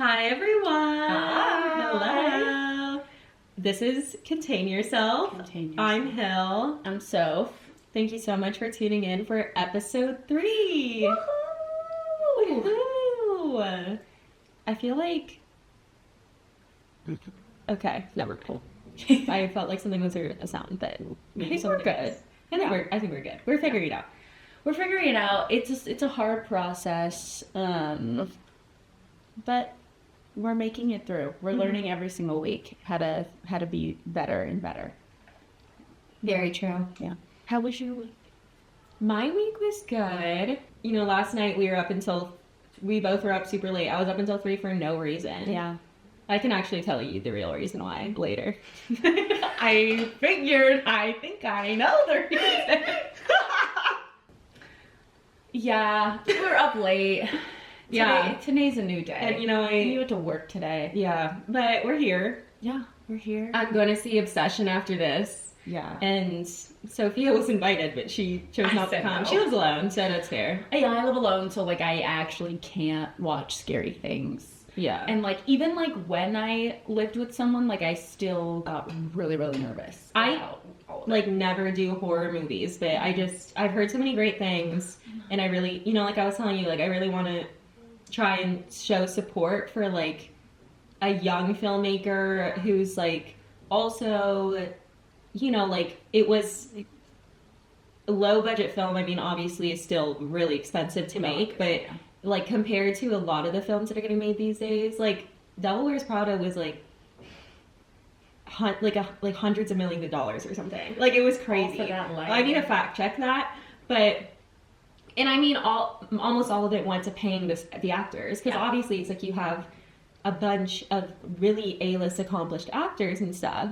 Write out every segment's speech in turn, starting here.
Hi everyone! Hi. Hello! This is Contain Yourself. I'm Hill. I'm Soph. Thank you so much for tuning in for episode 3! Woohoo! Woohoo! I feel like... Okay, never cool. I felt like something was a sound, but maybe we're something good. is. I think we're good. We're figuring it out. We're figuring it out. It's a hard process, but we're making it through. We're learning every single week how to be better and better. Very true. Yeah. How was your week? My week was good. You know, last night we both were up super late. I was up until 3 for no reason. Yeah. I can actually tell you the real reason why later. I think I know the reason. Yeah, we were up late. Today's a new day. And you went to work today. Yeah, but we're here. Yeah, we're here. I'm going to see Obsession after this. Yeah. And Sophia was invited, but she chose not to come. No. She lives alone, so that's fair. Yeah, I live alone, so I actually can't watch scary things. Yeah. And even when I lived with someone, I still got really, really nervous. I never do horror movies, but I've heard so many great things, and I really, like I was telling you, I really want to try and show support for a young filmmaker who's also, it was a low budget film. I mean, obviously it's still really expensive to make, but compared to a lot of the films that are getting made these days, Devil Wears Prada was hundreds of millions of dollars or something. It was crazy. I need to fact check that, but I mean, almost all of it went to paying the actors, because obviously it's you have a bunch of really A-list accomplished actors and stuff,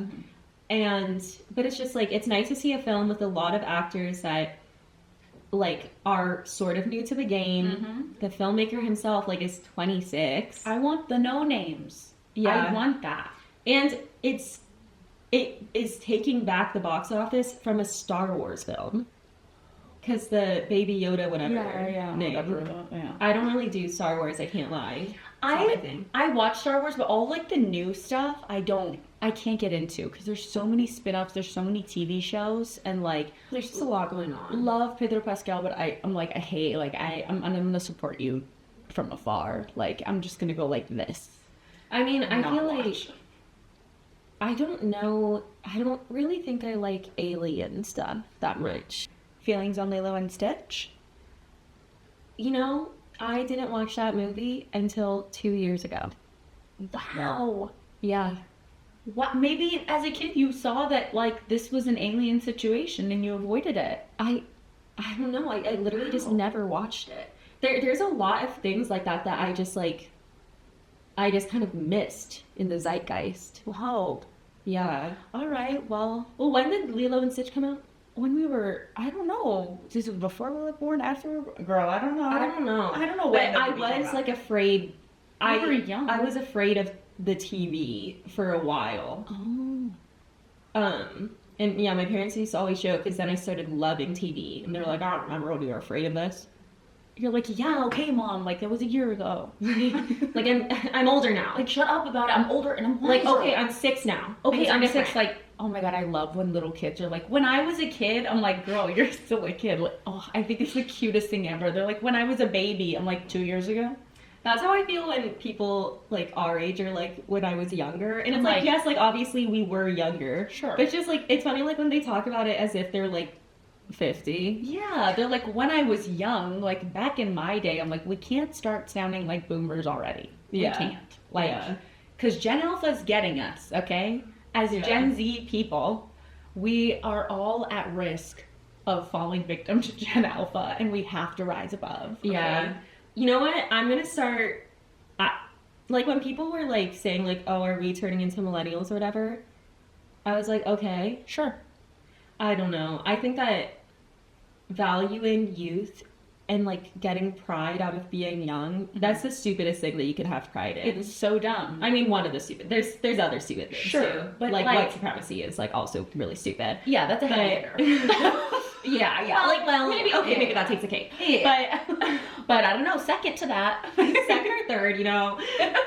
but it's just it's nice to see a film with a lot of actors that are sort of new to the game. The filmmaker himself is 26. I want the no names. Yeah, I want that. And it is taking back the box office from a Star Wars film, because the Baby Yoda whatever name. Yeah. I don't really do Star Wars, I can't lie. I watch Star Wars, but all the new stuff I can't get into, because there's so many spin-offs, there's so many TV shows, and there's just a lot going on. Love Pedro Pascal, but I'm I hate, I'm gonna support you from afar. I'm just gonna go this. I mean, I feel watch. I don't know, I don't really think I like alien stuff that much. Feelings on Lilo and Stitch? I didn't watch that movie until 2 years ago. Wow. Yeah. What? Maybe as a kid you saw that this was an alien situation and you avoided it. I don't know. I literally just never watched it. There's a lot of things like that I just I just kind of missed in the zeitgeist. Wow. Yeah. All right. Well, when did Lilo and Stitch come out? When we were, I don't know. This was before we were born, after we were, girl, I don't know. I don't know. When I was afraid. We were young. I was afraid of the TV for a while. Oh. And yeah, my parents used to always joke, because then I started loving TV, and they're like, I don't remember when we were afraid of this. You're yeah, okay, Mom, that was a year ago. I'm older now. Shut up about it. I'm older and I'm wiser. Okay, I'm 6 now. Okay, I'm 6, different. oh my God, I love when little kids are when I was a kid, I'm girl, you're still a kid. I think it's the cutest thing ever. They're when I was a baby, I'm 2 years ago. That's how I feel when people our age are when I was younger. And it's yes, obviously we were younger. Sure. But it's just it's funny when they talk about it as if they're 50. Yeah, they're when I was young, back in my day, I'm we can't start sounding like boomers already. Yeah. We can't. Because Gen Alpha's getting us, okay? As Gen Z people, we are all at risk of falling victim to Gen Alpha, and we have to rise above. Okay? Yeah. You know what? I'm going to start... when people were saying oh, are we turning into millennials or whatever? I was okay. Sure. I don't know. I think that valuing youth and getting pride out of being young, that's the stupidest thing that you can have pride in. It's so dumb. I mean, one of the stupid. There's other stupid things too. But white supremacy is also really stupid. Yeah, that's a header. Yeah. Maybe that takes a cake. Yeah. But I don't know. Second to that, second or third, you know,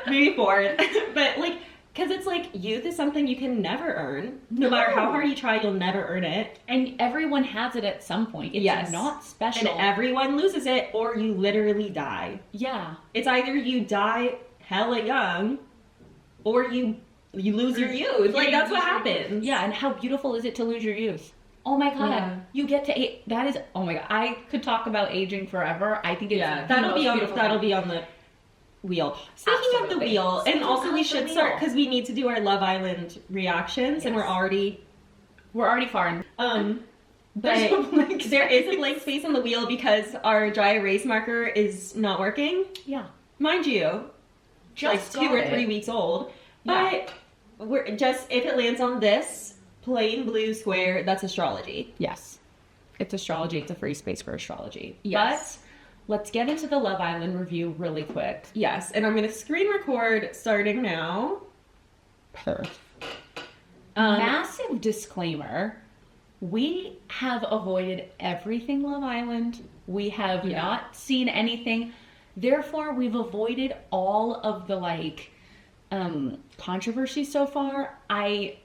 maybe fourth. But like, because it's like youth is something you can never earn. No matter how hard you try, you'll never earn it. And everyone has it at some point. It's not special. And everyone loses it, or you literally die. Yeah. It's either you die hella young, or you lose your youth. Like, that's what happens. Yeah, and how beautiful is it to lose your youth? Oh my god, Yeah. you get to age. That is, oh my god, I could talk about aging forever. I think it's that'll be on the wheel. Speaking of the wheel, and also we should start because we need to do our Love Island reactions, and we're already far in. But there is a blank space on the wheel because our dry erase marker is not working. Yeah, mind you, just like 2 or 3 weeks old. Yeah. But we're just, if it lands on this plain blue square, that's astrology. Yes, it's astrology. It's a free space for astrology. Yes. But let's get into the Love Island review really quick. Yes, and I'm going to screen record starting now. Perfect. Massive disclaimer. We have avoided everything Love Island. We have not seen anything. Therefore, we've avoided all of the controversy so far. I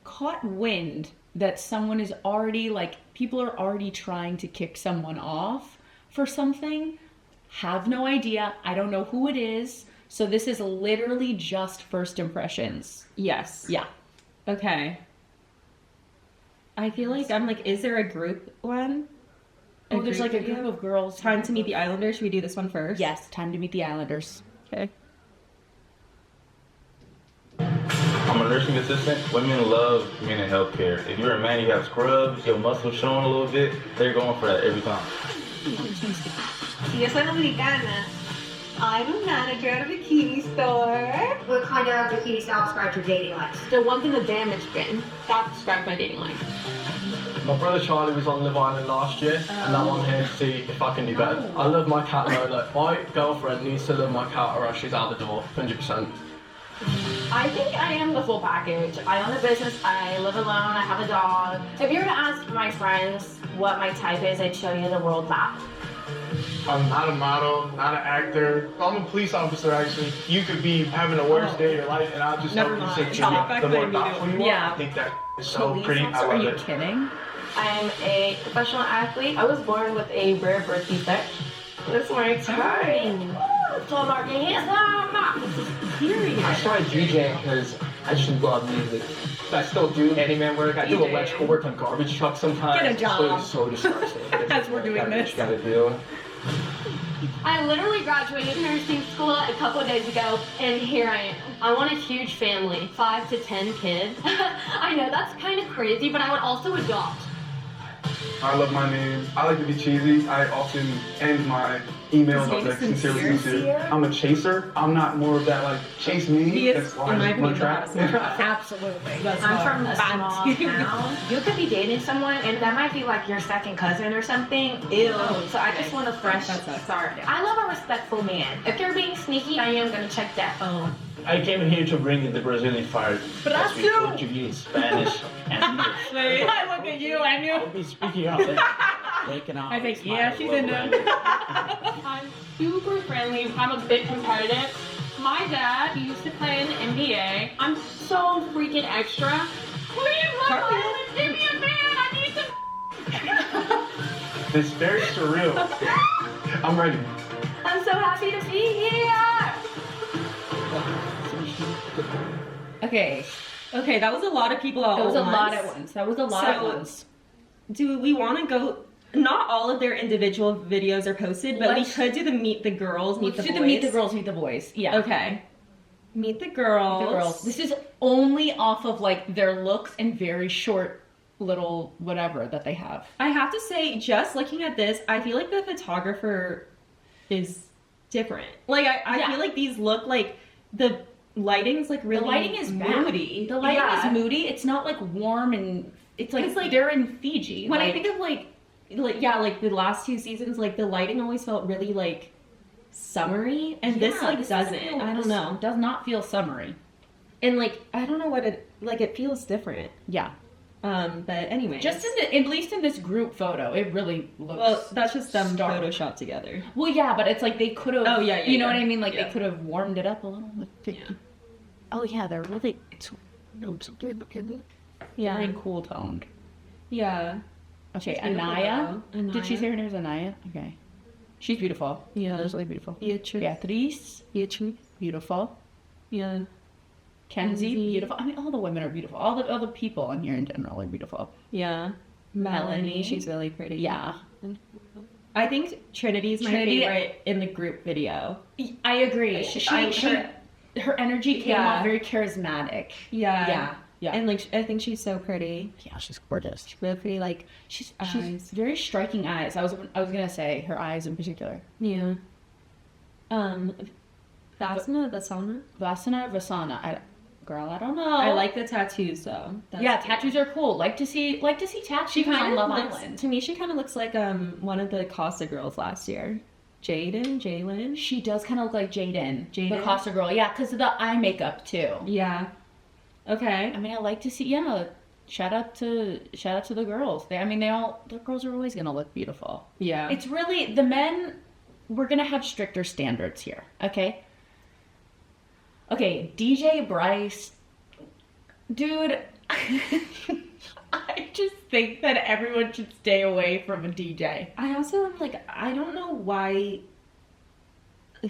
caught wind that someone is already people are already trying to kick someone off for something. Have no idea. I don't know who it is. So this is literally just first impressions. Yes. Yeah. Okay. I feel like I'm is there a group one? Oh, there's a group of girls. Time to Meet the Islanders. Should we do this one first? Yes, Time to Meet the Islanders. Okay. I'm a nursing assistant. Women love men in healthcare. If you're a man, you have scrubs, your muscles showing a little bit, they're going for that every time. Si yo soy dominicana, I'm a manager at a bikini store. What kind of bikini style describes your dating life? The one in the damage bin. That describes my dating life. My brother Charlie was on Love Island last year, and now I'm here to see if I can do better. I love my cat Lola. My girlfriend needs to love my cat or else she's out the door, 100%. I think I am the full package. I own a business, I live alone, I have a dog. If you were to ask my friends what my type is, I'd show you the world map. I'm not a model, not an actor. I'm a police officer, actually. You could be having the worst day of your life, and I'll just help you say the more thoughtful you are. I think that is so pretty. I love Are you it. kidding? I'm a professional athlete. I was born with a rare birth defect. That's my time. So Martin, I started DJing because I just love music. I still do handyman work. I do electrical work on garbage trucks sometimes. Get a job. It's so disgusting. As we're doing this. You gotta do. I literally graduated nursing school a couple of days ago, and here I am. I want a huge family, 5 to 10 kids. I know that's kind of crazy, but I would also adopt. I love my name. I like to be cheesy. I often end my emails with sincerely sincere. I'm a chaser. I'm not more of that chase me. He is, That's why in my I'm opinion, trap. Absolutely. I'm from a small town. You could be dating someone, and that might be your second cousin or something. Ew. So I just want a fresh start. I love a respectful man. If you're being sneaky, I am gonna check that. Oh. I came here to bring in the Brazilian fire. That's me Portuguese, Spanish, and English. I look at you, I knew. I'll be speaking out there. Waking up. I think, yeah, she's in there. I'm super friendly. I'm a bit competitive. My dad used to play in the NBA. I'm so freaking extra. Please, Love Island, give me a man. I need some. It's very surreal. I'm ready. I'm so happy to be here. Okay. Okay, that was a lot of people all That was at a once. lot at once. That was a lot at once. Do we want to go? Not all of their individual videos are posted, but Let's- we could do the Meet the Girls, Meet the Let's do Boys. the Meet the Girls, Meet the Boys. Yeah. Okay. Meet the Girls. The girls. This is only off of their looks and very short little whatever that they have. I have to say, just looking at this, I feel like the photographer is different. I feel like these look the lighting's really The lighting is moody. The lighting Yeah. is moody. It's not warm and it's they're in Fiji. When I think of the last 2 seasons, the lighting always felt really summery, and this doesn't. I don't know. Does not feel summery. And I don't know what it it feels different. Yeah. But anyway, Just at least in this group photo, it really looks. well, that's just them stark. photoshopped together. Well, yeah, but it's like they could have. Oh, yeah, You know what yeah. I mean? Like Yeah. they could have warmed it up a little. Yeah. Oh yeah, they're really. Yeah. Very cool toned. Yeah. Okay, She's beautiful, Anaya. though. Did she Anaya. say her name's Anaya? Okay. She's beautiful. Yeah. She's really beautiful. Beatrice. Beatrice. Beautiful. Yeah. Kenzie. Kenzie. Beautiful. I mean, all the women are beautiful. All the people in here in general are beautiful. Yeah. Melanie. Melanie. She's really pretty. Yeah. I think Trinity's my Trinity- favorite in the group video. I agree. Her energy came Yeah. off very charismatic. Yeah. Yeah. Yeah. And like, I think she's so pretty. Yeah, she's gorgeous. She's really pretty. Like, She's eyes. very striking eyes. I was gonna say her eyes in particular. Yeah. Vasana, Vasana. Girl, I don't know. I like the tattoos though. That's yeah, cool. tattoos are cool. Like to see tattoos She on kind Love of looks, Island. to me, she kind of looks like one of the Costa girls last year. Jalen. She does kind of look like Jaden, the Jaden? Costa girl. Yeah, because of the eye makeup too. Yeah. Okay. I mean, I like to see. Yeah, shout out to the girls. The girls are always gonna look beautiful. Yeah. It's really the men. We're gonna have stricter standards here. Okay. Okay, DJ Bryce, dude. I just think that everyone should stay away from a DJ. I also am like, I don't know why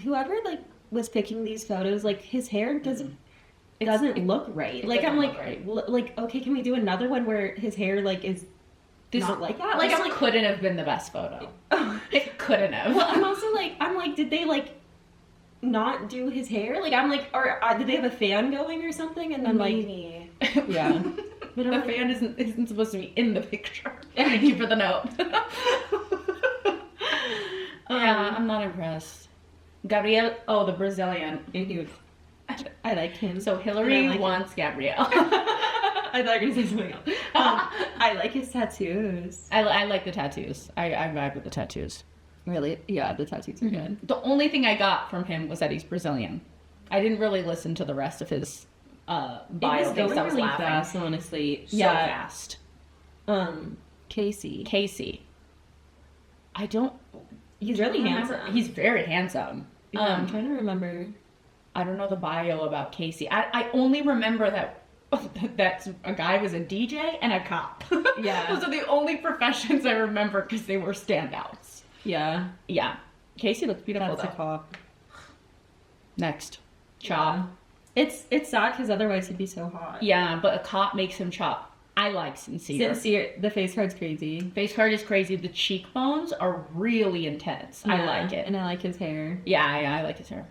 whoever like was picking these photos, like his hair doesn't look right. Like I'm doesn't like, look like okay, can we do another one where his hair like is not like that? Like, I'm it couldn't have been the best photo. It couldn't have. Well, I'm also like, did they like not do his hair? Like I'm like, or did they have a fan going or something? And then Maybe. like, yeah. But The fan isn't supposed to be in the picture. Thank you for the note. Yeah, I'm not impressed. Gabriel, the Brazilian. I liked him. So Hillary And I like wants Gabriel. I thought you were going to say something else. I like his tattoos. I like the tattoos. I vibe with the tattoos. Really? Yeah, the tattoos are good. The only thing I got from him was that he's Brazilian. I didn't really listen to the rest of his bio. It was things. going I was really laughing. fast, honestly. So fast. Casey. I don't. He's really remember. handsome. He's very handsome. Yeah, I'm trying to remember. I don't know the bio about Casey. I only remember that a guy was a DJ and a cop. Yeah. Those are the only professions I remember because they were standouts. Yeah. Yeah. Casey looks beautiful That's a though. cop. Next. Chop. It's sad because otherwise he'd be so hot. Yeah, but a cop makes him chop. I like Sincere. The face card's crazy. Face card is crazy. The cheekbones are really intense. I Yeah, like it. And I like his hair. Yeah, I like his hair.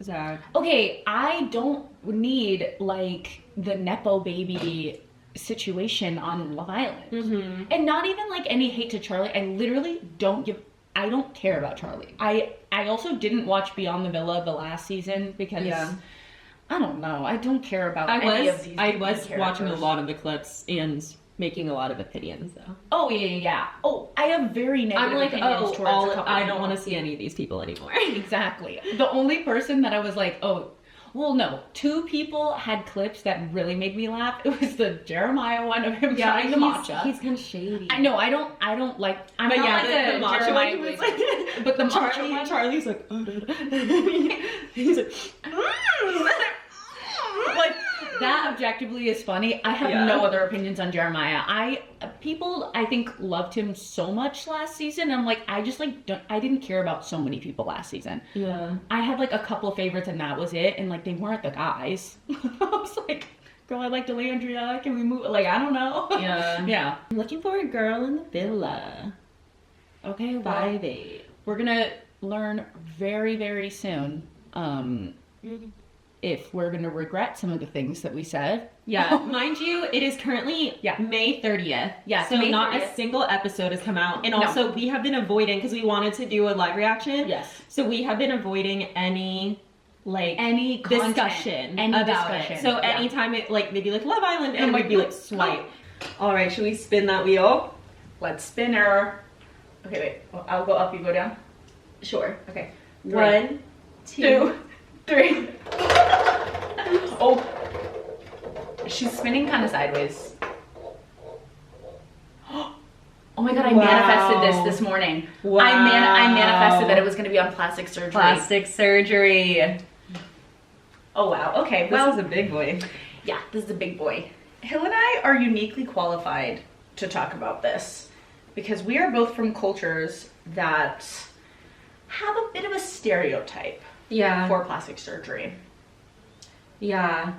Zach. Okay, I don't need like the Nepo baby situation on Love Island. Mm-hmm. And not even like any hate to Charlie. I literally don't care about Charlie. I also didn't watch Beyond the Villa the last season because I don't know. I don't care about any of these I was characters. watching a lot of the clips and making a lot of opinions though. Oh yeah. Oh, I have very negative I'm like, opinions towards a couple I of don't want to people. see any of these people anymore. Exactly. The only person that I was like, two people had clips that really made me laugh. It was the Jeremiah one of him trying the matcha. He's kind of shady. I know. I don't like. I'm But not yeah, like the a matcha Jeremiah one was Glazer. like, But the matcha one. Charlie's like, he's like, Like that objectively is funny. I have no other opinions on Jeremiah. People I think loved him so much last season. I'm like, I just like I didn't care about so many people last season. yeah. I had like a couple favorites and that was it. And like they weren't the guys. I was like, girl, I like DeLandria. Can we move? Like I don't know. Yeah. Yeah. I'm looking for a girl in the villa. Okay. Well, 5'8". we're gonna learn very very soon. If we're gonna regret some of the things that we said. Yeah, mind you, it is currently May 30th. Yeah, so May not 30th. a single episode has come out. And No. also, we have been avoiding, because we wanted to do a live reaction. Yes. So we have been avoiding any content, discussion any about discussion. it. So Yeah. anytime they'd be like, Love Island, and we'd be like, swipe. All right, should we spin that wheel? Let's spin her. Okay, wait. I'll go up, you go down. Sure. Okay. 1, 2, 3. Oh. She's spinning kind of sideways. I manifested this morning. Wow. I manifested that it was going to be on plastic surgery. Plastic surgery. Oh wow. Okay. This Well, is a big boy. yeah, this is a big boy. Hill and I are uniquely qualified to talk about this because we are both from cultures that have a bit of a stereotype Yeah. for plastic surgery. Yeah.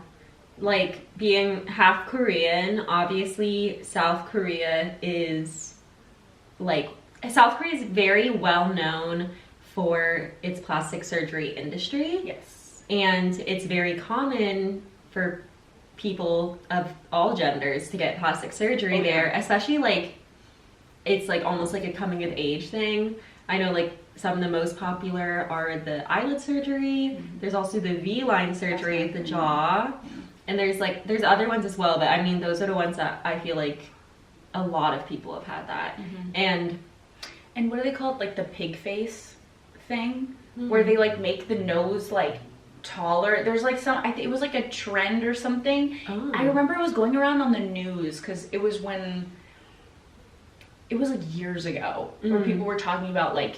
Like being half Korean, obviously South Korea is very well known for its plastic surgery industry. Yes. And it's very common for people of all genders to get plastic surgery there, especially like it's like almost like a coming of age thing. I know like some of the most popular are the eyelid surgery. There's also the V-line surgery at the jaw. And there's other ones as well, but I mean those are the ones that I feel like a lot of people have had that. And what are they called? Like the pig face thing, where they like make the nose like taller. There's like some, I think it was like a trend or something. I remember it was going around on the news because it was when, it was like years ago where people were talking about like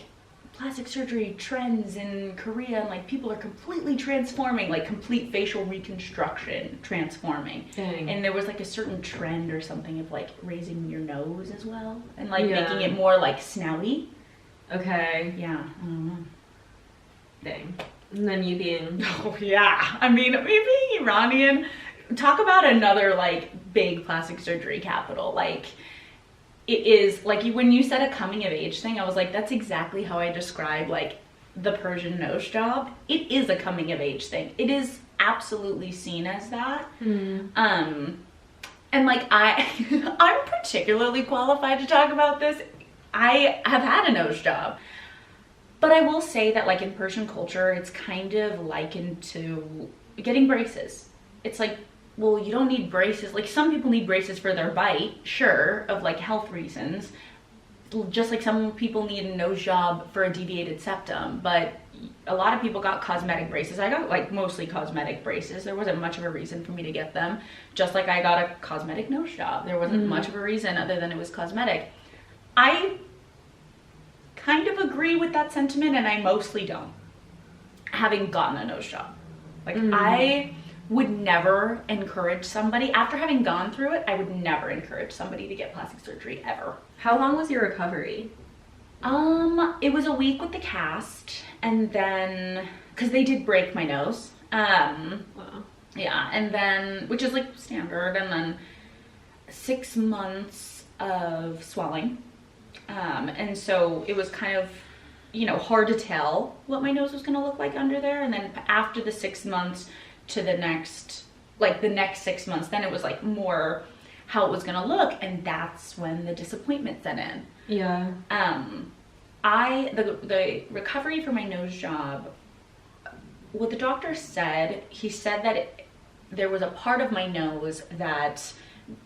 plastic surgery trends in Korea and like people are completely transforming, like complete facial reconstruction transforming. Dang. And there was like a certain trend or something of like raising your nose as well and like making it more like snouty. okay, Yeah, I don't know. dang. And then you being Oh yeah, I mean, me being Iranian, talk about another like big plastic surgery capital. Like it is like when you said a coming of age thing, I was like, that's exactly how I describe like the Persian nose job. It is a coming of age thing. It is absolutely seen as that. And like I'm particularly qualified to talk about this. I have had a nose job. But I will say that like in Persian culture, it's kind of likened to getting braces. It's like, well, you don't need braces. Like some people need braces for their bite, sure, of like health reasons. Just like some people need a nose job for a deviated septum, but a lot of people got cosmetic braces. I got like mostly cosmetic braces. There wasn't much of a reason for me to get them. Just like I got a cosmetic nose job. There wasn't much of a reason other than it was cosmetic. I kind of agree with that sentiment, and I mostly don't, having gotten a nose job. Like I would never encourage somebody, after having gone through it, I would never encourage somebody to get plastic surgery ever. how long was your recovery? It was a week with the cast, and then because they did break my nose. Wow. Yeah, and then, which is like standard, and then 6 months of swelling. And so it was kind of, you know, hard to tell what my nose was going to look like under there. And then after the 6 months to the next 6 months, then it was like more how it was going to look. And that's when the disappointment set in. Yeah. The recovery for my nose job, what the doctor said, he said that there was a part of my nose that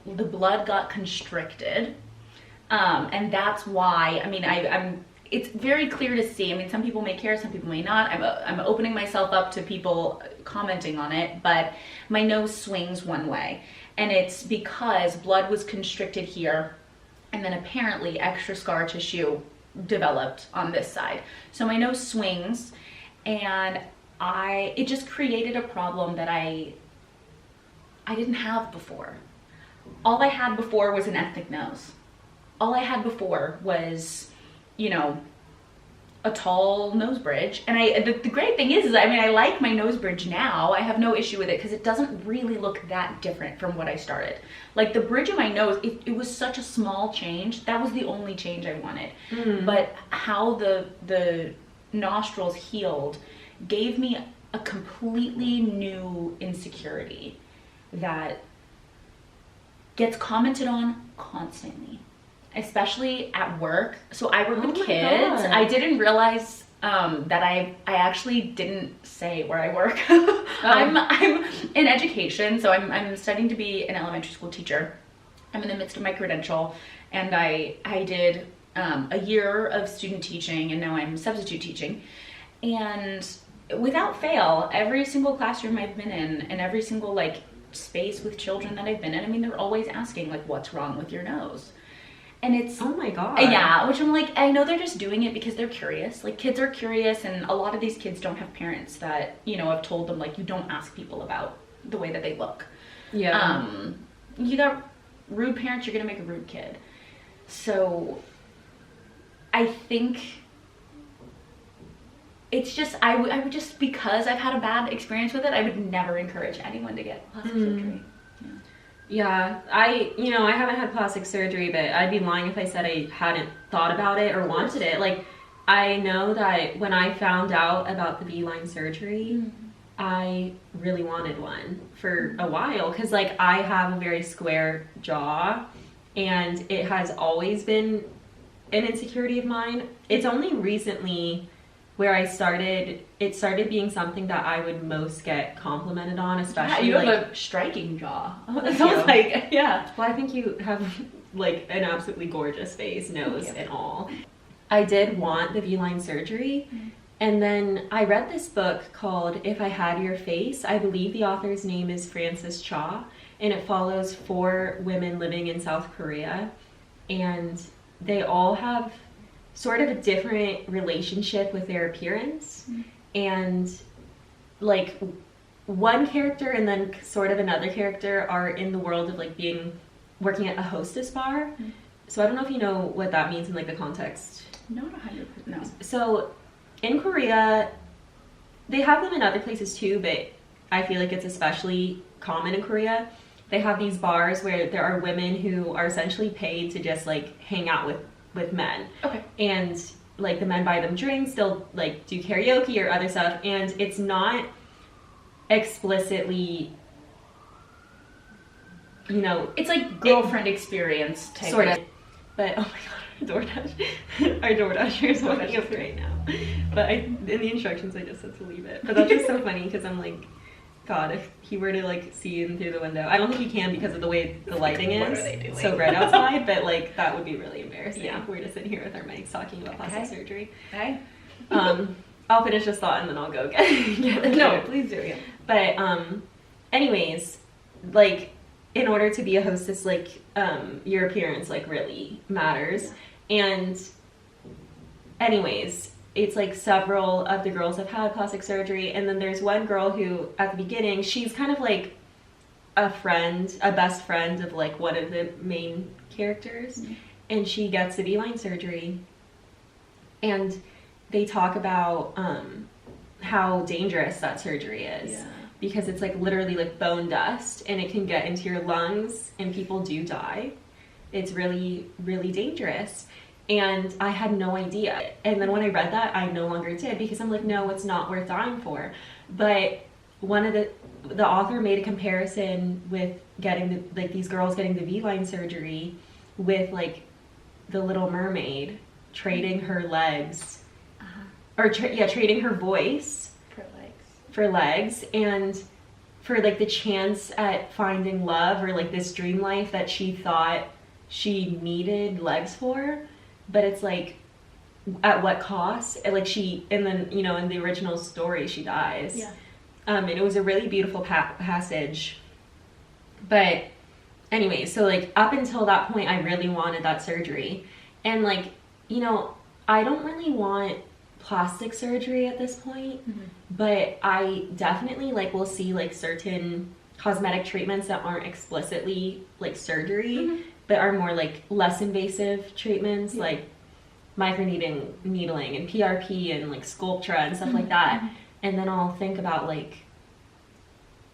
the blood got constricted. And that's why, I mean, it's very clear to see. I mean, some people may care, some people may not. I'm opening myself up to people commenting on it, but my nose swings one way. And it's because blood was constricted here, and then apparently extra scar tissue developed on this side. So my nose swings, and it just created a problem that I didn't have before. All I had before was an ethnic nose. All I had before was, you know, a tall nose bridge. And the great thing is I mean, I like my nose bridge now. I have no issue with it because it doesn't really look that different from what I started. Like the bridge of my nose, it was such a small change. That was the only change I wanted. But how the nostrils healed gave me a completely new insecurity that gets commented on constantly, especially at work. So I work with kids. God. I didn't realize that I actually didn't say where I work. I'm in education, so I'm studying to be an elementary school teacher. I'm in the midst of my credential, and I did a year of student teaching, and now I'm substitute teaching. And without fail, every single classroom I've been in, and every single like space with children that I've been in, I mean, they're always asking like, what's wrong with your nose? And it's, oh my god. yeah, which I'm like, I know they're just doing it because they're curious. Like, kids are curious, and a lot of these kids don't have parents that, you know, have told them, like, you don't ask people about the way that they look. Yeah. You got rude parents, you're gonna make a rude kid. So I think it's just, I would just, because I've had a bad experience with it, I would never encourage anyone to get plastic surgery. Yeah, I haven't had plastic surgery, but I'd be lying if I said I hadn't thought about it or wanted it. Like, I know that when I found out about the V-line surgery, I really wanted one for a while, because like I have a very square jaw, and it has always been an insecurity of mine. It's only recently where it started being something that I would most get complimented on, especially you have like, a striking jaw. Thank Sounds you. like, yeah. Well, I think you have like an absolutely gorgeous face, nose, and all. I did want the V-line surgery, and then I read this book called If I Had Your Face. I believe the author's name is Frances Cha, and it follows 4 women living in South Korea, and they all have sort of a different relationship with their appearance. And like one character and then sort of another character are in the world of like working at a hostess bar. So I don't know if you know what that means in like the context. Not 100%, no. So in Korea, they have them in other places too, but I feel like it's especially common in Korea. They have these bars where there are women who are essentially paid to just like hang out with men. Okay. And like the men buy them drinks, they'll like do karaoke or other stuff, and it's not explicitly, you know, It's like girlfriend experience type sort of. But oh my god, our DoorDasher is walking up right now. But in the instructions I just said to leave it. But that's just so funny because I'm like, God, if he were to like see in through the window, I don't think he can because of the way the lighting is so bright outside. But like that would be really embarrassing. Yeah. If we were to sit here with our mics talking about plastic surgery. Okay. I'll finish this thought and then I'll go again. No, please do. Yeah. But anyways, like in order to be a hostess, like your appearance like really matters. And anyways, it's like several of the girls have had plastic surgery, and then there's one girl who at the beginning, she's kind of like a best friend of like one of the main characters, and she gets the V-line surgery, and they talk about how dangerous that surgery is, because it's like literally like bone dust, and it can get into your lungs, and people do die. It's really, really dangerous. And I had no idea. And then when I read that, I no longer did, because I'm like, no, it's not worth dying for. But one of the author made a comparison with getting these girls getting the V-line surgery with like the Little Mermaid trading her legs, or trading her voice for legs, and for like the chance at finding love, or like this dream life that she thought she needed legs for. But it's like, at what cost? And like and then, you know, in the original story, she dies. Yeah. And it was a really beautiful passage. But anyway, so like up until that point, I really wanted that surgery. And like, you know, I don't really want plastic surgery at this point, but I definitely like will see like certain cosmetic treatments that aren't explicitly like surgery, but are more like less invasive treatments, like microneedling and PRP and like Sculptra and stuff like that. And then I'll think about like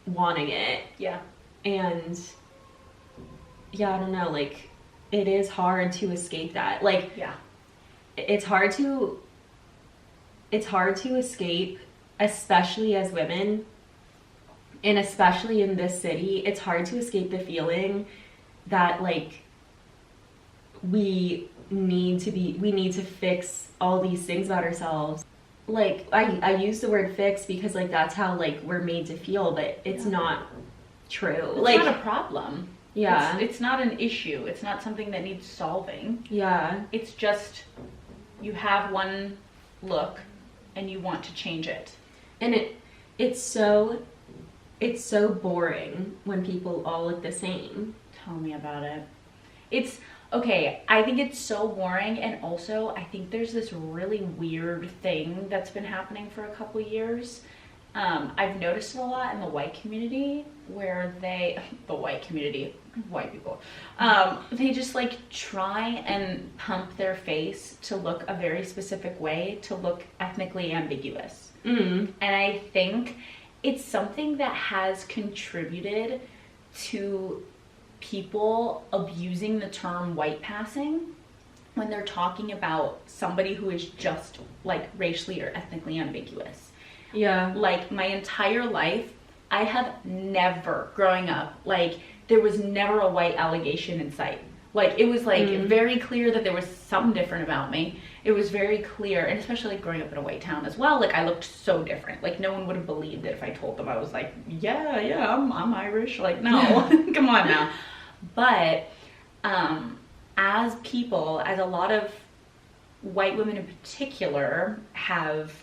wanting it. Yeah. And yeah, I don't know, like it is hard to escape that. Like, yeah, it's hard to escape, especially as women, and especially in this city. It's hard to escape the feeling that like we need to fix all these things about ourselves. Like I use the word fix because like that's how like we're made to feel, but it's not true. It's like not a problem. Yeah. It's not an issue. It's not something that needs solving. Yeah. It's just you have one look and you want to change it. And it's so boring when people all look the same. Tell me about it. It's Okay, I think it's so boring, and also I think there's this really weird thing that's been happening for a couple years. I've noticed it a lot in the white community where white people, they just like try and pump their face to look a very specific way, to look ethnically ambiguous. And I think it's something that has contributed to people abusing the term white passing when they're talking about somebody who is just like racially or ethnically ambiguous. Yeah. Like my entire life, I have never, growing up, like there was never a white allegation in sight. Like it was like very clear that there was something different about me. It was very clear, and especially like growing up in a white town as well, like I looked so different. Like no one would have believed it if I told them I was like, yeah, I'm Irish. Like no, come on now. But as people, as a lot of white women in particular have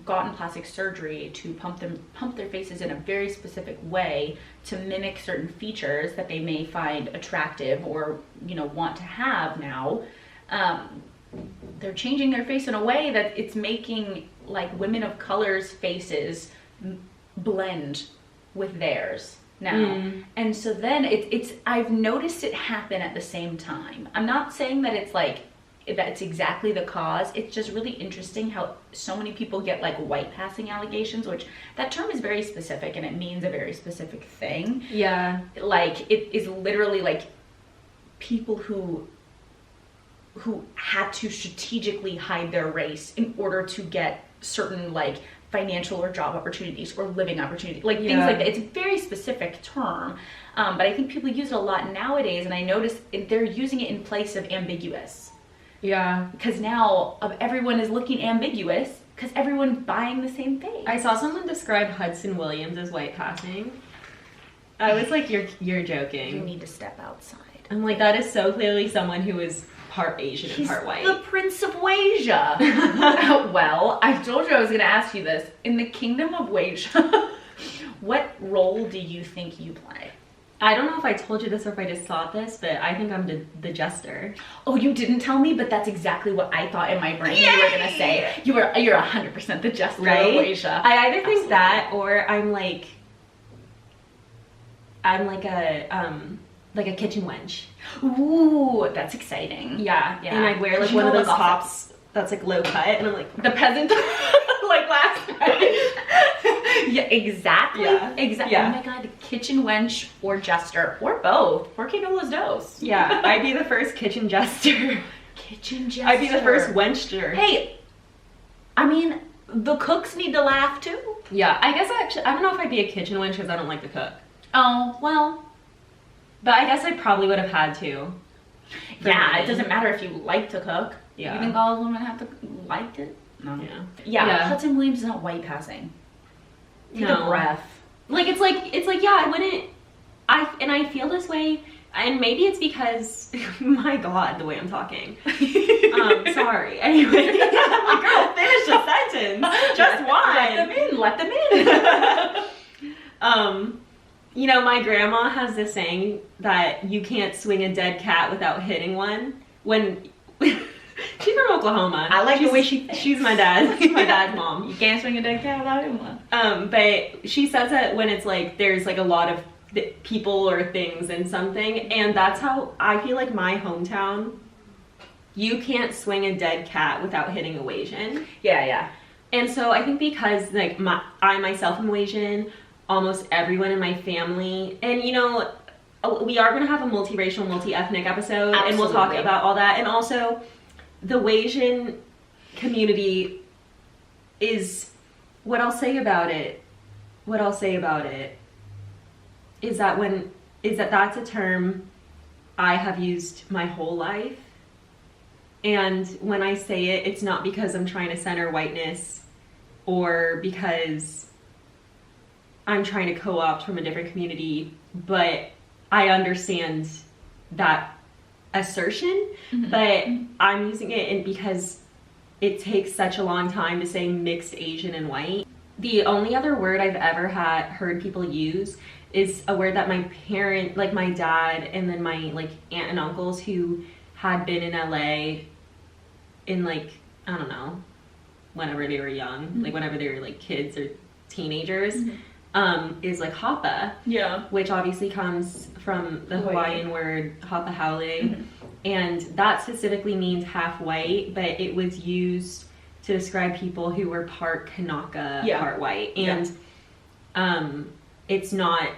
gotten plastic surgery to pump their faces in a very specific way to mimic certain features that they may find attractive or, you know, want to have now, they're changing their face in a way that it's making like women of color's faces blend with theirs now. And so then it's I've noticed it happen at the same time. I'm not saying that it's like that's exactly the cause. It's just really interesting how so many people get like white passing allegations, which that term is very specific and it means a very specific thing. Yeah. Like it is literally like people who had to strategically hide their race in order to get certain like financial or job opportunities or living opportunities, like things like that. It's a very specific term, but I think people use it a lot nowadays, and I notice they're using it in place of ambiguous. Yeah. Because now everyone is looking ambiguous because everyone's buying the same thing. I saw someone describe Hudson Williams as white passing. I was like, you're joking. You need to step outside. I'm like, that is so clearly someone who is part Asian and part white. The Prince of Wasia. Well, I told you I was going to ask you this. In the Kingdom of Wasia, what role do you think you play? I don't know if I told you this or if I just thought this, but I think I'm the jester. Oh, you didn't tell me, but that's exactly what I thought in my brain. Yay! You were going to say. You're 100% the jester of Wasia. I either think that or I'm like a kitchen wench. Ooh, that's exciting. Yeah. And I wear like You one of know, those like, tops that's like low cut, and I'm like the peasant, like last night. Yeah, exactly. Yeah. Exactly. Yeah. Oh my god, kitchen wench or jester or both. Por que no los dos? Yeah, I'd be the first kitchen jester. Kitchen jester. I'd be the first wenchster. Hey, I mean, the cooks need to laugh too. Yeah, I guess I don't know if I'd be a kitchen wench because I don't like to cook. Oh, well. But I guess I probably would have had to. Yeah, it doesn't matter if you like to cook. Yeah. You think all women have to like it? No. Yeah. Hudson Williams is not white passing. Take a breath. Like it's like yeah, I wouldn't. I feel this way, and maybe it's because my God, the way I'm talking. Sorry. Anyway, like, girl, finish the sentence. Just one. Let them in. You know, my grandma has this saying that you can't swing a dead cat without hitting one. When she's from Oklahoma. I like the way she's my dad's mom. You can't swing a dead cat without hitting one. But she says that when it's like there's like a lot of people or things in something, and that's how I feel like my hometown. You can't swing a dead cat without hitting a Wasian. Yeah. And so I think because like I myself am Wasian, almost everyone in my family, and you know, we are going to have a multiracial, multi-ethnic episode. Absolutely. And we'll talk about all that. And also the Wasian community is, what I'll say about it is that that's a term I have used my whole life. And when I say it, it's not because I'm trying to center whiteness or because I'm trying to co-opt from a different community, but I understand that assertion, but I'm using it because it takes such a long time to say mixed Asian and white. The only other word I've ever heard people use is a word that my parent, like my dad and then my like aunt and uncles who had been in LA in like, I don't know, whenever they were young, like whenever they were like kids or teenagers, is like hapa. Yeah. Which obviously comes from the Hawaiian word hapa haole. And that specifically means half white, but it was used to describe people who were part Kanaka, part white. And it's not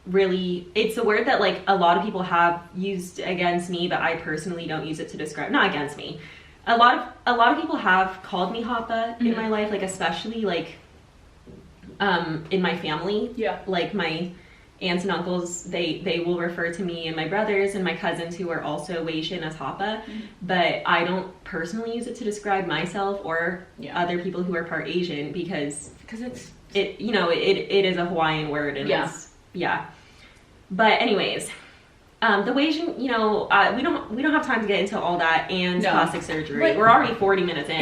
really, it's a word that like a lot of people have used against me, but I personally don't use it to describe, not against me. A lot of people have called me hapa in my life, like especially like in my family. Yeah. Like my aunts and uncles, they will refer to me and my brothers and my cousins who are also Wasian as hapa, but I don't personally use it to describe myself or other people who are part Asian because it you know it is a Hawaiian word and it's but anyways, the Wasian, you know, we don't have time to get into all that and plastic surgery. But we're already 40 minutes in.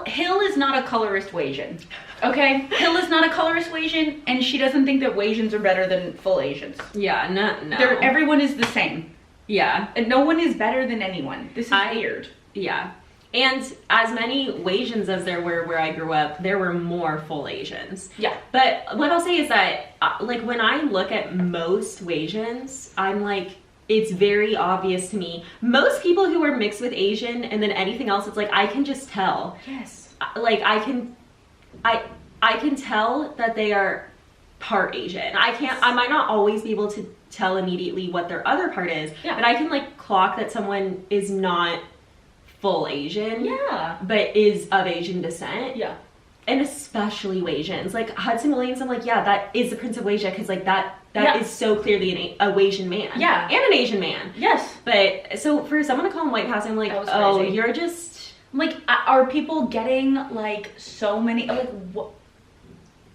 Hill is not a colorist Wasian. Okay? Hill is not a colorist Wasian, and she doesn't think that Wasians are better than full Asians. Yeah, no. Everyone is the same. Yeah. And no one is better than anyone. This is weird. Yeah. And as many Wasians as there were where I grew up, there were more full Asians. Yeah. But what I'll say is that, like, when I look at most Wasians, I'm like, it's very obvious to me. Most people who are mixed with Asian and then anything else, it's like, I can just tell. Yes. Like, I can tell that they are part Asian. I might not always be able to tell immediately what their other part is, but I can like clock that someone is not full Asian, but is of Asian descent. Yeah. And especially Wasians. Like Hudson Williams, I'm like, yeah, that is the Prince of Wasia, because like that is so clearly a Wasian man. Yeah. And an Asian man. Yes. But so for someone to call him white passing, I'm like, oh, you're just like, are people getting like so many like what?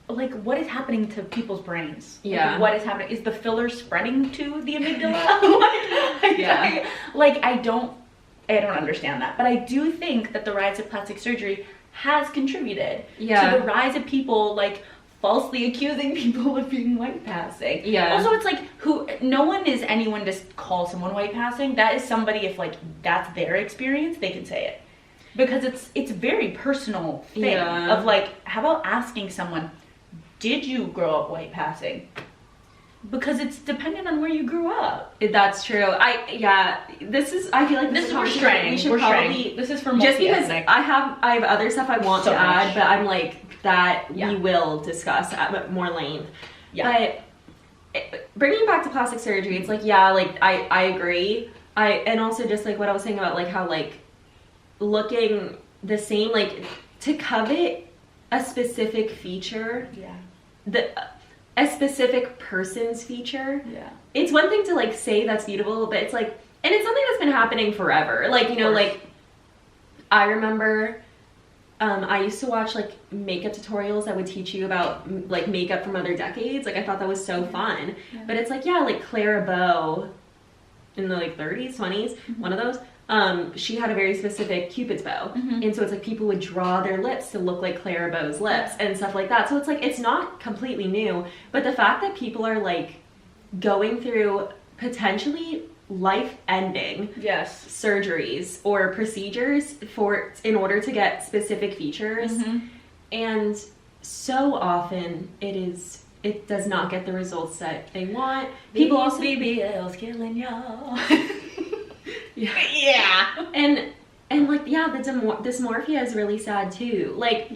Like, what is happening to people's brains? Yeah. Like, what is happening? Is the filler spreading to the amygdala? Yeah. Like, I don't understand that. But I do think that the rise of plastic surgery has contributed to the rise of people, like, falsely accusing people of being white passing. Yeah. Also, it's like, no one is anyone to call someone white passing. That is somebody, if, like, that's their experience, they can say it. Because it's a very personal thing of, like, how about asking someone, did you grow up white passing? Because it's dependent on where you grew up. That's true. I feel like this is more strange. This is for just because I have other stuff I want to add, but I'm like that we will discuss at more length. Yeah. But bringing back to plastic surgery, it's like I agree. And also just like what I was saying about like how like looking the same, like to covet a specific feature. Yeah. A specific person's feature. Yeah. It's one thing to like say that's beautiful, but it's like, and it's something that's been happening forever. Like, you know, like I remember I used to watch like makeup tutorials that would teach you about like makeup from other decades. Like I thought that was so fun. Yeah. But it's like, like Clara Bow in the like 30s, 20s, one of those. She had a very specific Cupid's bow. And so it's like people would draw their lips to look like Clara Bow's lips and stuff like that. So it's like, it's not completely new, but the fact that people are like going through potentially life-ending surgeries or procedures in order to get specific features. And so often it does not get the results that they want. People also BBL's killing y'all. Yeah. And like, the dysmorphia is really sad too. Like,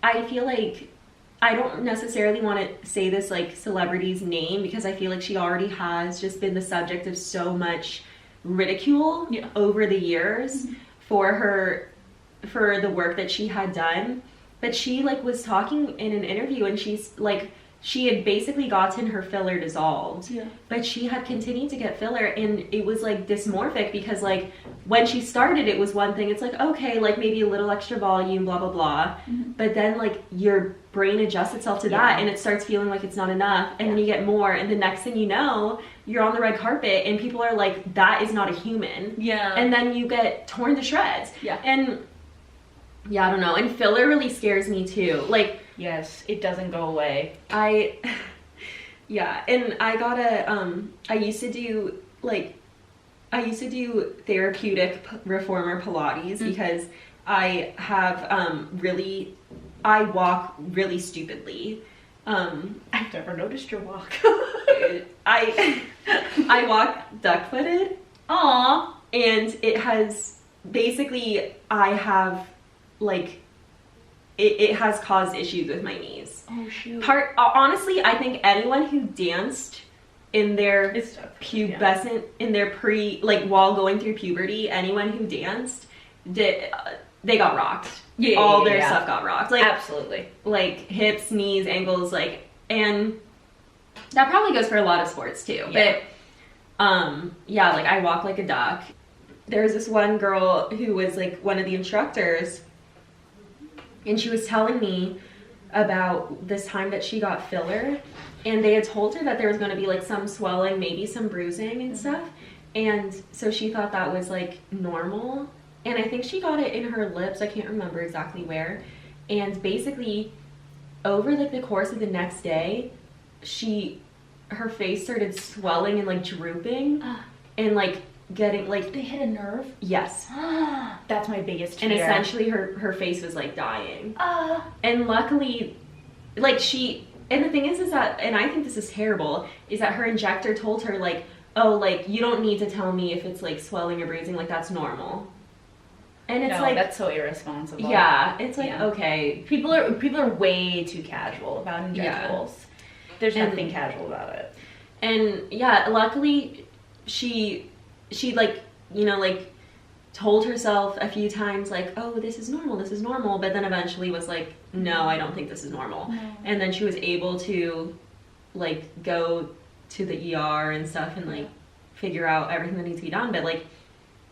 I feel like I don't necessarily want to say this like celebrity's name because I feel like she already has just been the subject of so much ridicule over the years for the work that she had done. But she like was talking in an interview and she's like, she had basically gotten her filler dissolved, but she had continued to get filler, and it was like dysmorphic because like when she started it was one thing. It's like, okay, like maybe a little extra volume, blah blah blah, but then like your brain adjusts itself to that and it starts feeling like it's not enough, and then you get more, and the next thing you know you're on the red carpet and people are like, that is not a human, and then you get torn to shreds. And I don't know, and filler really scares me too, like. Yes, it doesn't go away. And I got I used to do, like, I used to do therapeutic reformer Pilates because I have I walk really stupidly. I've never noticed your walk. I walk duck-footed. Aww. And it has basically, I have like, it has caused issues with my knees. Oh shoot. Honestly, I think anyone who danced in their pubescent, in their while going through puberty, anyone who danced they got rocked. All their stuff got rocked. Like, absolutely. Like hips, knees, ankles, like, and that probably goes for a lot of sports too. Yeah. But yeah, like I walk like a duck. There was this one girl who was like one of the instructors, and she was telling me about this time that she got filler, and they had told her that there was going to be like some swelling, maybe some bruising and stuff, and so she thought that was like normal, and I think she got it in her lips, I can't remember exactly where, and basically over like the course of the next day, her face started swelling and like drooping and like getting like, they hit a nerve? Yes. That's my biggest fear. And essentially her face was like dying. And luckily, like and the thing is that, and I think this is terrible, is that her injector told her like, oh, like you don't need to tell me if it's like swelling or bruising, like that's normal. And it's like, that's so irresponsible. Yeah, it's like, okay. People are way too casual about injectables. There's nothing casual about it. And yeah, luckily she like, you know, like told herself a few times like, oh, this is normal, but then eventually was like, no, I don't think this is normal. No. And then she was able to like go to the ER and stuff and like figure out everything that needs to be done. But like,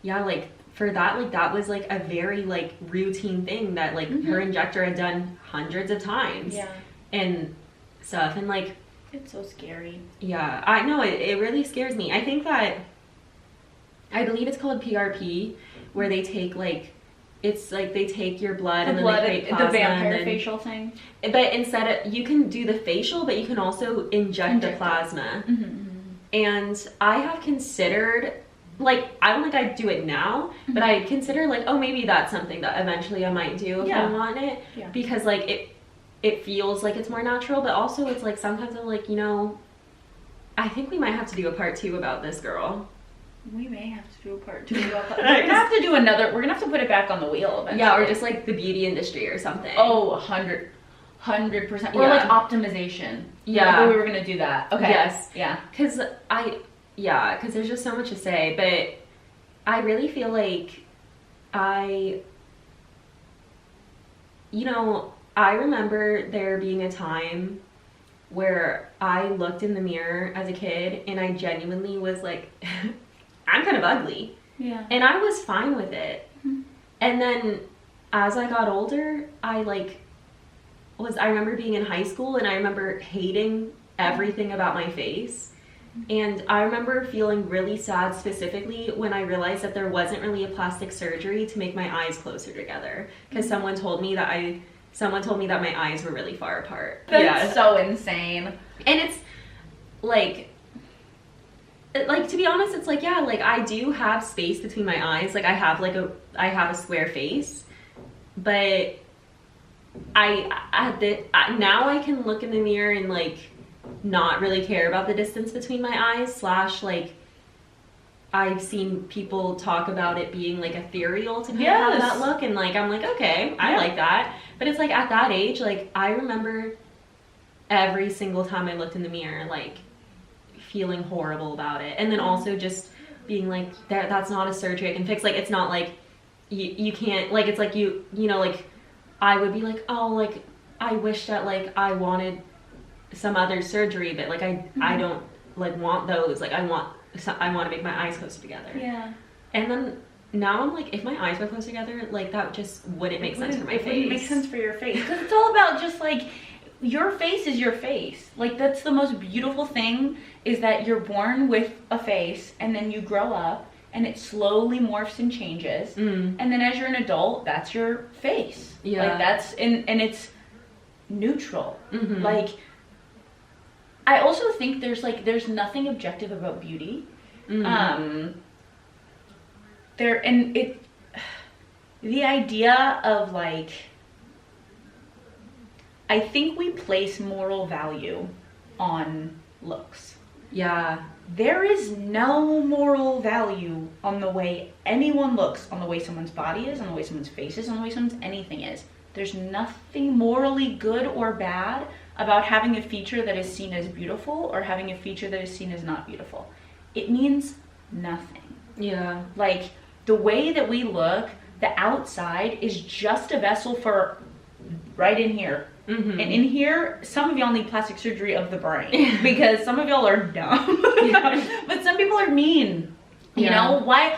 yeah, like for that, like that was like a very like routine thing that like her injector had done hundreds of times. Yeah. And stuff. And like, it's so scary. Yeah, I know, it really scares me. I think that, I believe it's called PRP, where they take like, it's like they take your blood and then they create plasma. The vampire facial thing. But instead of, you can do the facial, but you can also inject the plasma. And I have considered, like, I don't think I'd do it now, but I consider like, oh, maybe that's something that eventually I might do if I want it. Yeah. Because like it feels like it's more natural, but also it's like sometimes I'm like, you know, I think we might have to do a part 2 about this girl. We may have to do a part 2 about that. We're gonna have to do another. We're gonna have to put it back on the wheel eventually. Yeah, or just like the beauty industry or something. Oh, 100%. Or like optimization. Yeah. Like we were gonna do that. Okay. Yes. Yeah. Because there's just so much to say, but I really feel like I remember there being a time where I looked in the mirror as a kid and I genuinely was like, I'm kind of ugly. Yeah. And I was fine with it. And then as I got older, I remember being in high school and I remember hating everything about my face. And I remember feeling really sad specifically when I realized that there wasn't really a plastic surgery to make my eyes closer together. Because someone told me that my eyes were really far apart. That's so insane. And it's like to be honest, it's like, yeah, like I do have space between my eyes. Like I have a square face, but now I can look in the mirror and like not really care about the distance between my eyes. / like I've seen people talk about it being like ethereal to kind of have that look, and like I'm like, okay, I like that. But it's like at that age, like I remember every single time I looked in the mirror, like feeling horrible about it, and then also just being like, that's not a surgery I can fix. Like it's not like you can't, like it's like you know, like I would be like, oh, like I wish that like I wanted some other surgery, but like I don't like want those. Like I want to make my eyes close together. Yeah. And then now I'm like, if my eyes were close together, like that just wouldn't make sense for my face. It wouldn't make sense for your face. Because it's all about just like, your face is your face. Like that's the most beautiful thing, is that you're born with a face and then you grow up and it slowly morphs and changes. And then as you're an adult, that's your face. Yeah. Like that's, and it's neutral. Like, I also think there's nothing objective about beauty. the idea of like, I think we place moral value on looks. Yeah. There is no moral value on the way anyone looks, on the way someone's body is, on the way someone's face is, on the way someone's anything is. There's nothing morally good or bad about having a feature that is seen as beautiful or having a feature that is seen as not beautiful. It means nothing. Yeah. Like, the way that we look, the outside is just a vessel for right in here. Mm-hmm. And in here, some of y'all need plastic surgery of the brain because some of y'all are dumb. But some people are mean. You know, why?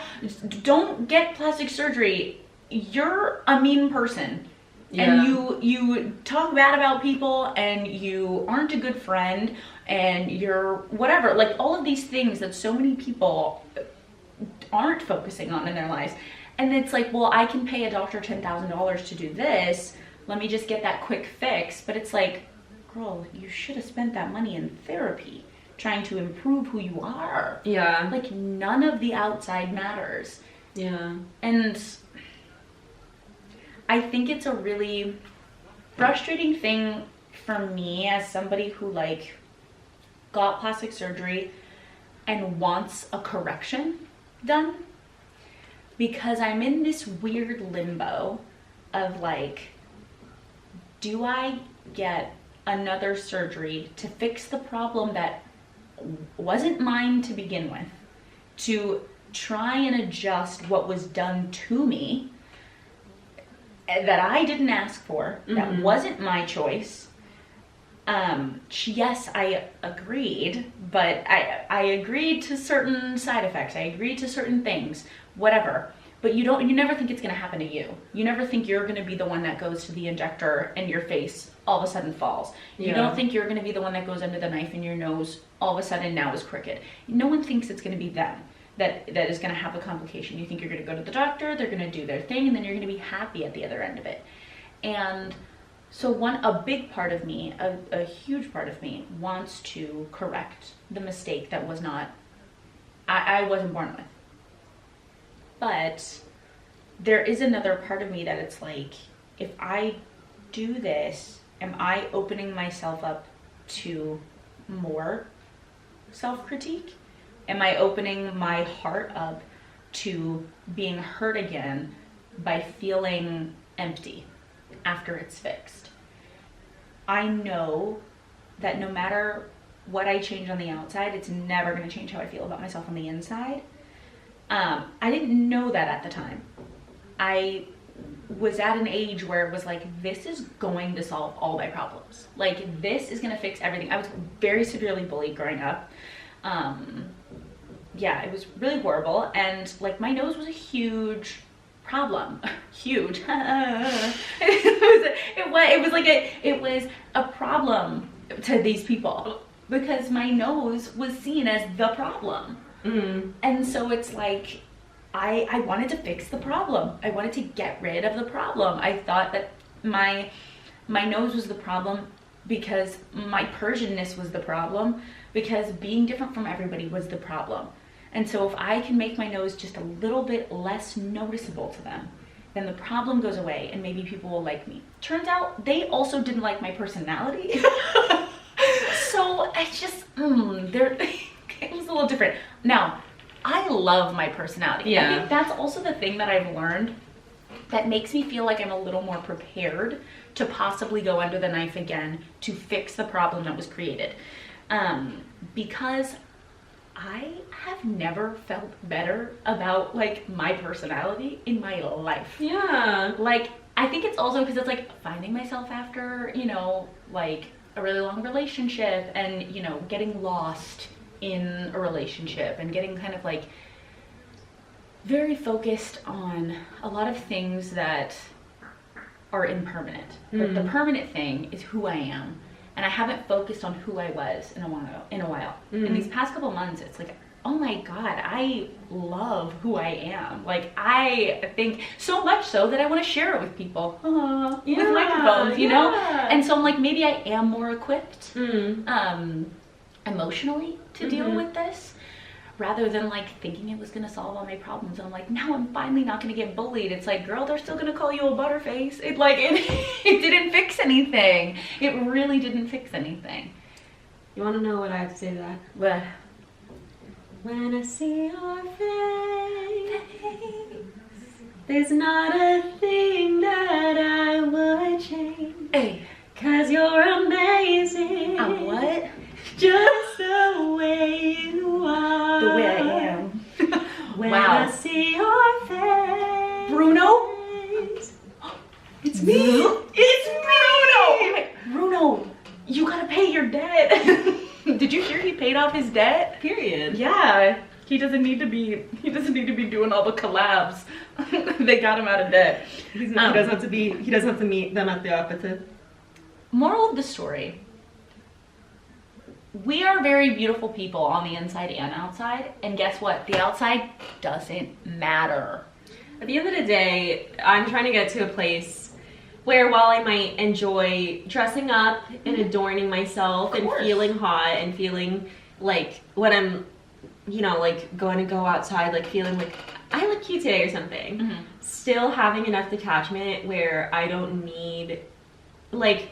Don't get plastic surgery. You're a mean person. Yeah. And you talk bad about people and you aren't a good friend and you're whatever. Like, all of these things that so many people aren't focusing on in their lives. And it's like, well, I can pay a doctor $10,000 to do this. Let me just get that quick fix. But it's like, girl, you should have spent that money in therapy trying to improve who you are. Yeah. Like, none of the outside matters. Yeah. And I think it's a really frustrating thing for me as somebody who like got plastic surgery and wants a correction done, because I'm in this weird limbo of like, do I get another surgery to fix the problem that wasn't mine to begin with, to try and adjust what was done to me that I didn't ask for, that wasn't my choice. Yes, I agreed, but I agreed to certain side effects. I agreed to certain things, whatever. But you never think it's gonna happen to you. You never think you're gonna be the one that goes to the injector and your face all of a sudden falls. You don't think you're gonna be the one that goes under the knife and your nose all of a sudden now is crooked. No one thinks it's gonna be them that is gonna have a complication. You think you're gonna go to the doctor, they're gonna do their thing, and then you're gonna be happy at the other end of it. And so a big part of me, a huge part of me, wants to correct the mistake that was not, I wasn't born with. But there is another part of me that it's like, if I do this, am I opening myself up to more self-critique? Am I opening my heart up to being hurt again by feeling empty after it's fixed? I know that no matter what I change on the outside, it's never going to change how I feel about myself on the inside. I didn't know that at the time. I was at an age where it was like, this is going to solve all my problems. Like, this is going to fix everything. I was very severely bullied growing up. Yeah, it was really horrible. And like, my nose was a huge problem. Huge. It was a problem to these people because my nose was seen as the problem. Mm-hmm. And so it's like, I wanted to fix the problem. I wanted to get rid of the problem. I thought that my nose was the problem because my Persianness was the problem, because being different from everybody was the problem. And so if I can make my nose just a little bit less noticeable to them, then the problem goes away and maybe people will like me. Turns out they also didn't like my personality. So it's just, it was a little different. Now, I love my personality. Yeah. I think that's also the thing that I've learned that makes me feel like I'm a little more prepared to possibly go under the knife again to fix the problem that was created. Because I have never felt better about like my personality in my life. Yeah. Like, I think it's also because it's like finding myself after, like a really long relationship and, getting lost in a relationship and getting kind of like very focused on a lot of things that are impermanent. But the permanent thing is who I am. And I haven't focused on who I was in a while. In these past couple months, it's like, oh my God, I love who I am. Like, I think so much so that I want to share it with people with microphones, you know? And so I'm like, maybe I am more equipped emotionally to deal with this. rather than like thinking it was gonna solve all my problems. And I'm like, now I'm finally not gonna get bullied. It's like, girl, they're still gonna call you a butterface. It didn't fix anything. It really didn't fix anything. You want to know what I have to say to that? But When I see your face, there's not a thing that I would change. hey, 'Cause you're amazing. I'm what? Just the way you are. The way I am. When Wow. I see your face. Bruno? It's me. It's Bruno, you gotta pay your debt. Did you hear he paid off his debt? Period. Yeah, he doesn't need to be doing all the collabs. They got him out of debt. He doesn't have to meet them at the opposite. Moral of the story. We are very beautiful people on the inside and outside, and guess what? The outside doesn't matter. At the end of the day, I'm trying to get to a place where while I might enjoy dressing up and adorning myself and feeling hot and feeling like when I'm, like going to go outside, like feeling like I look cute today or something, still having enough detachment where I don't need, like,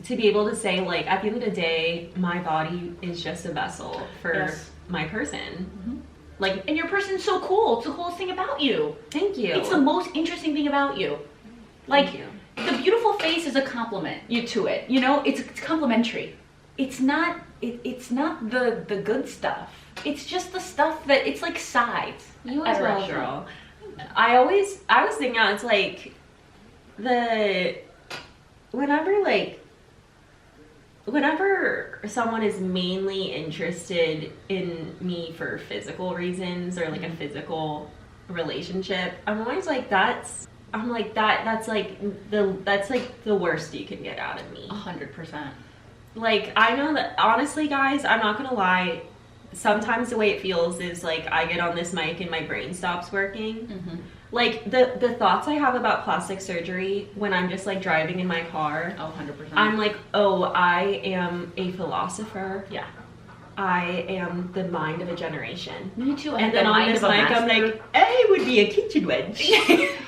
to be able to say, like, at the end of the day, my body is just a vessel for my person. Like, And your person's so cool. It's the coolest thing about you. thank you. It's the most interesting thing about you. Like, Thank you. the beautiful face is a compliment to it. It's complimentary. It's not the good stuff. It's just the stuff that it's like sides. You at as a well, restaurant. girl. I was thinking out, it's like whenever someone is mainly interested in me for physical reasons or like a physical relationship, I'm always like that's like the worst you can get out of me. 100%. Like, I know that, honestly, guys, I'm not gonna lie, sometimes the way it feels is like I get on this mic and my brain stops working. Like, the thoughts I have about plastic surgery when I'm just like driving in my car, 100%. I'm like, oh, I am a philosopher. Yeah. I am the mind of a generation. Me too. And then on this mic, I'm like, I would be a kitchen wench.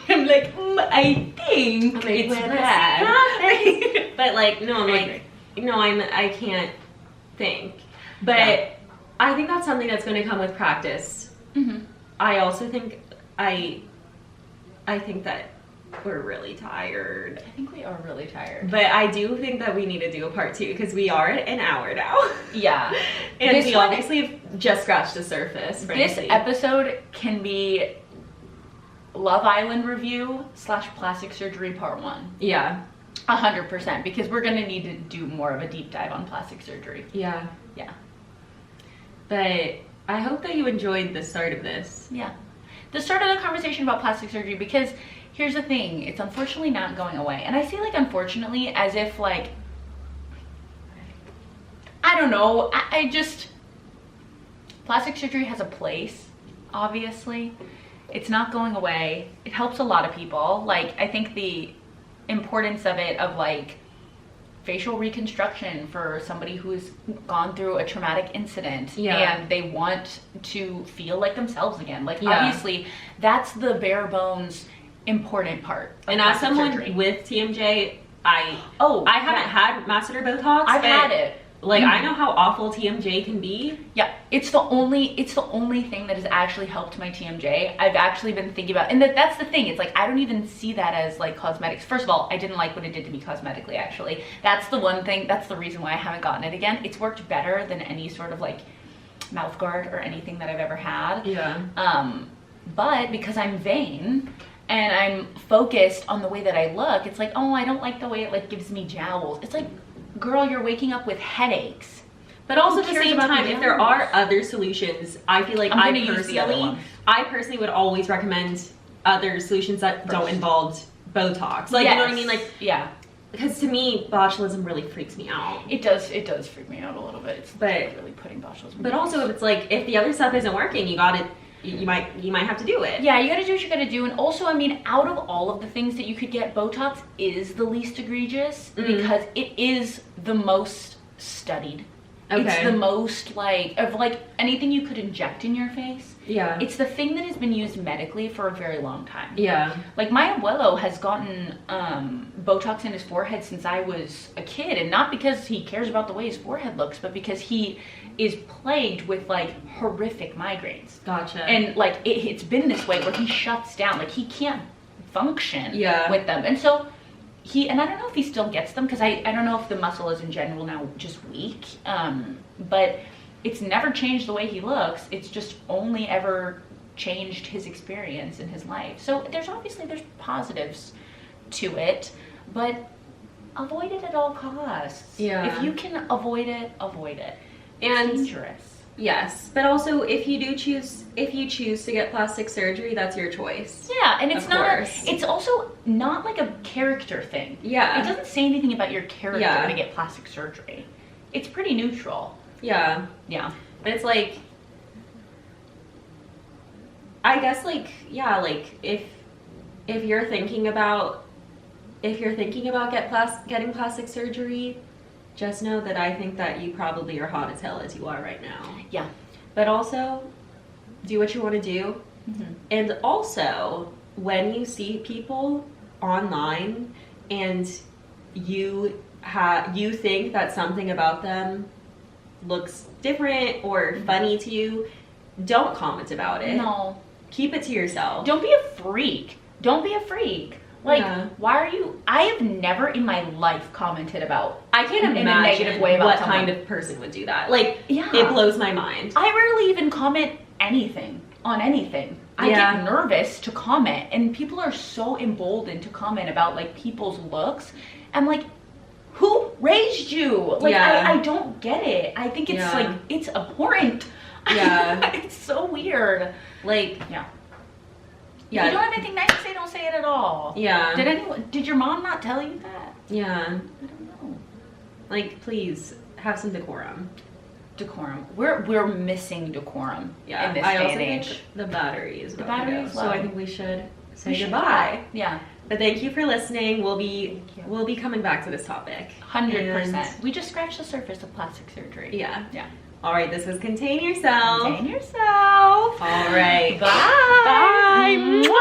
I'm like, I think it's bad. But like, no, I'm like, no, I can't think. But I think that's something that's going to come with practice. I also think I think that we're really tired. I think we are really tired. But I do think that we need to do a part 2 because we are at an hour now. Yeah. And we obviously have just scratched the surface. This frankly. episode can be Love Island review / plastic surgery part 1. Yeah. 100%, because we're gonna need to do more of a deep dive on plastic surgery. Yeah. Yeah. But I hope that you enjoyed the start of this. Yeah. The start of the conversation about plastic surgery, because here's the thing, it's unfortunately not going away. And I say like unfortunately as if like, I don't know, I just, plastic surgery has a place, obviously. It's not going away. It helps a lot of people. Like, I think the importance of it, of like facial reconstruction for somebody who's gone through a traumatic incident and they want to feel like themselves again. Like, obviously, that's the bare bones important part. And as someone with TMJ, I haven't had masseter Botox. I've had it. Like, I know how awful TMJ can be. Yeah, it's the only thing that has actually helped my TMJ. I've actually been thinking about, and that's the thing. It's like, I don't even see that as like cosmetics. First of all, I didn't like what it did to me cosmetically, actually. That's the one thing, that's the reason why I haven't gotten it again. It's worked better than any sort of like mouth guard or anything that I've ever had. Yeah. But because I'm vain and I'm focused on the way that I look, it's like, oh, I don't like the way it like gives me jowls. It's like, girl, you're waking up with headaches. But also at the same time, if there are other solutions, I feel like I personally would always recommend other solutions that don't involve Botox. Like, you know what I mean? Like, yeah. Because to me, botulism really freaks me out. It does freak me out a little bit. It's really putting botulism. But also, if it's like, if the other stuff isn't working, you might have to do it. Yeah, you gotta do what you gotta do. And also, I mean, out of all of the things that you could get, Botox is the least egregious because it is the most studied. It's Okay. the most like, of like anything you could inject in your face. Yeah. It's the thing that has been used medically for a very long time. Yeah. Like my abuelo has gotten Botox in his forehead since I was a kid, and not because he cares about the way his forehead looks, but because he is plagued with like horrific migraines. Gotcha. And like it's been this way where he shuts down, like he can't function Yeah. with them. And so and I don't know if he still gets them, because I don't know if the muscle is in general now just weak, but it's never changed the way he looks. It's just only ever changed his experience in his life. So there's positives to it, but avoid it at all costs. Yeah. If you can avoid it, avoid it. And It's dangerous. yes, but also if you choose to get plastic surgery, that's your choice. Yeah, and it's Of not. course. It's also not like a character thing. Yeah. It doesn't say anything about your character Yeah. to get plastic surgery. It's pretty neutral. Yeah. Yeah. But it's like, I guess like, yeah, like if you're thinking about getting plastic surgery, just know that I think that you probably are hot as hell as you are right now. Yeah. But also, do what you want to do. Mm-hmm. And also, when you see people online and you think that something about them looks different or funny to you, don't comment about it. No. Keep it to yourself. Don't be a freak. Don't be a freak. Like, Yeah. why are you? I have never in my life commented about. I can't in a imagine negative way about what someone. kind of person would do that. Like, Yeah. it blows my mind. I rarely even comment anything on anything. I Yeah. get nervous to comment, and people are so emboldened to comment about like people's looks. I'm like, who raised you? Like, Yeah. I don't get it. I think it's Yeah. like, it's abhorrent. Yeah. It's so weird. Like, Yeah. yeah. If you don't have anything nice to say, don't say it at all. Yeah. Did your mom not tell you that? Yeah. I don't know. Like, please have some decorum. Decorum. We're missing decorum Yeah. in this I day also and think age. the battery is about battery to go. is So low. I think we should say We should goodbye. Yeah. But thank you for listening. We'll be Thank you. we'll be coming back to this topic. 100%. And- We just scratched the surface of plastic surgery. Yeah. Yeah. All right. This was Contain Yourself. Contain yourself. All right. Bye. Bye. Mwah.